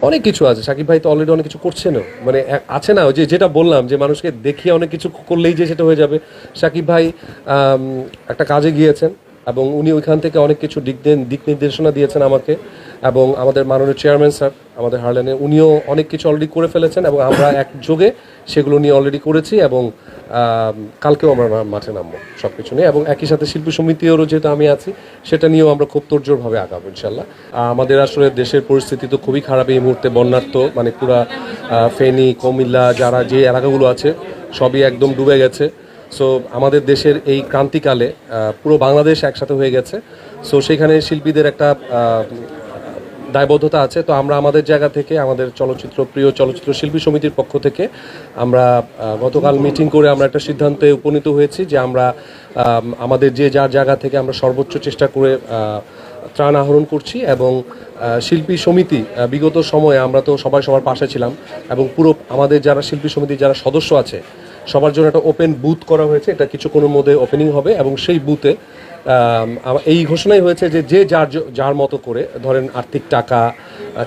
অনেক কিছু আছে। শাকিব ভাই তো অলরেডি অনেক কিছু করছেনও। মানে আছে না ওই যে যেটা বললাম যে মানুষকে দেখিয়ে অনেক কিছু করলেই যে সেটা হয়ে যাবে। শাকিব ভাই একটা কাজে গিয়েছেন এবং উনি ওইখান থেকে অনেক কিছু দিক নির্দেশনা দিয়েছেন আমাকে, এবং আমাদের মাননীয় চেয়ারম্যান স্যার আমাদের হারলেনে উনিও অনেক কিছু অলরেডি করে ফেলেছেন এবং আমরা একযোগে সেগুলো নিয়ে অলরেডি করেছি, এবং কালকেও আমরা মাঠে নামবো সব কিছু নিয়ে, এবং একই সাথে শিল্পী সমিতিরও যেহেতু আমি আছি সেটা নিয়েও আমরা খুব তোড়জোড়ভাবে আগাবো ইনশাল্লাহ। আমাদের আসলে দেশের পরিস্থিতি তো খুবই খারাপ এই মুহূর্তে, বন্যার্থ মানে পুরা ফেনী কুমিল্লা যারা যে এলাকাগুলো আছে সবই একদম ডুবে গেছে। সো আমাদের দেশের এই ক্রান্তিকালে পুরো বাংলাদেশ একসাথে হয়ে গেছে। সো সেখানে শিল্পীদের একটা দায়বদ্ধতা আছে। তো আমরা আমাদের জায়গা থেকে আমাদের প্রিয় চলচ্চিত্র শিল্পী সমিতির পক্ষ থেকে আমরা গতকাল মিটিং করে আমরা একটা সিদ্ধান্তে উপনীত হয়েছি যে আমরা আমাদের যে যার জায়গা থেকে আমরা সর্বোচ্চ চেষ্টা করে ত্রাণ আহরণ করছি, এবং শিল্পী সমিতি বিগত সময়ে আমরা তো সবার পাশে ছিলাম, এবং পুরো আমাদের যারা শিল্পী সমিতির যারা সদস্য আছে সবার জন্য একটা ওপেন বুথ করা হয়েছে। এটা কিছুক্ষণের মধ্যে ওপেনিং হবে, এবং সেই বুথে এই ঘোষণাই হয়েছে যে যে যার মতো করে ধরেন আর্থিক টাকা,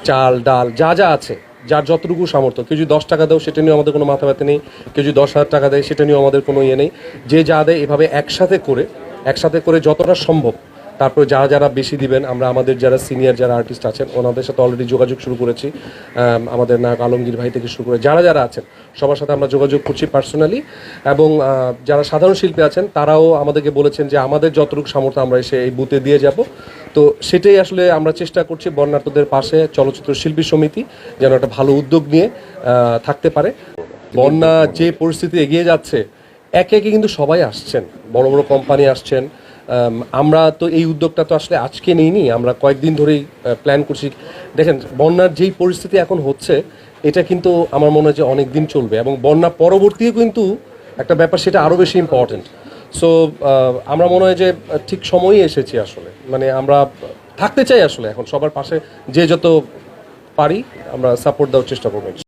চাল ডাল যা যা আছে, যার যতটুকু সামর্থ্য, কেউ যদি 10 টাকা দেয় সেটা নিয়েও আমাদের কোনো মাথা ব্যথা নেই, কেউ যদি 10,000 টাকা দেয় সেটা নিয়েও আমাদের কোনো ইয়ে নেই। যে যা দেয় এভাবে একসাথে করে যতটা সম্ভব, তারপরে যারা বেশি দিবেন আমরা আমাদের যারা সিনিয়র যারা আর্টিস্ট আছেন ওনাদের সাথে অলরেডি যোগাযোগ শুরু করেছি। আমাদের নায়ক আলমগীর ভাই থেকে শুরু করে যারা আছেন সবার সাথে আমরা যোগাযোগ করছি পার্সোনালি, এবং যারা সাধারণ শিল্পী আছেন তারাও আমাদেরকে বলেছেন যে আমাদের যতটুকু সামর্থ্য আমরা এসে এই বুথে দিয়ে যাব। তো সেটাই আসলে আমরা চেষ্টা করছি বন্যার্তদের পাশে চলচ্চিত্র শিল্পী সমিতি যেন একটা ভালো উদ্যোগ নিয়ে থাকতে পারে। বন্যা যে পরিস্থিতি এগিয়ে যাচ্ছে, একে কিন্তু সবাই আসছেন, বড় বড় কোম্পানি আসছেন। আমরা তো এই উদ্যোগটা তো আসলে আজকে নিইনি, আমরা কয়েকদিন ধরেই প্ল্যান করছি। দেখেন বন্যার যেই পরিস্থিতি এখন হচ্ছে এটা কিন্তু আমার মনে হয় যে অনেক দিন চলবে, এবং বন্যা পরবর্তীও কিন্তু একটা ব্যাপার সেটা আরও বেশি ইম্পর্টেন্ট। সো আমরা মনে হয় যে ঠিক সময়ই এসেছি আসলে, মানে আমরা থাকতে চাই আসলে এখন সবার পাশে, যে যত পারি আমরা সাপোর্ট দেওয়ার চেষ্টা করবো।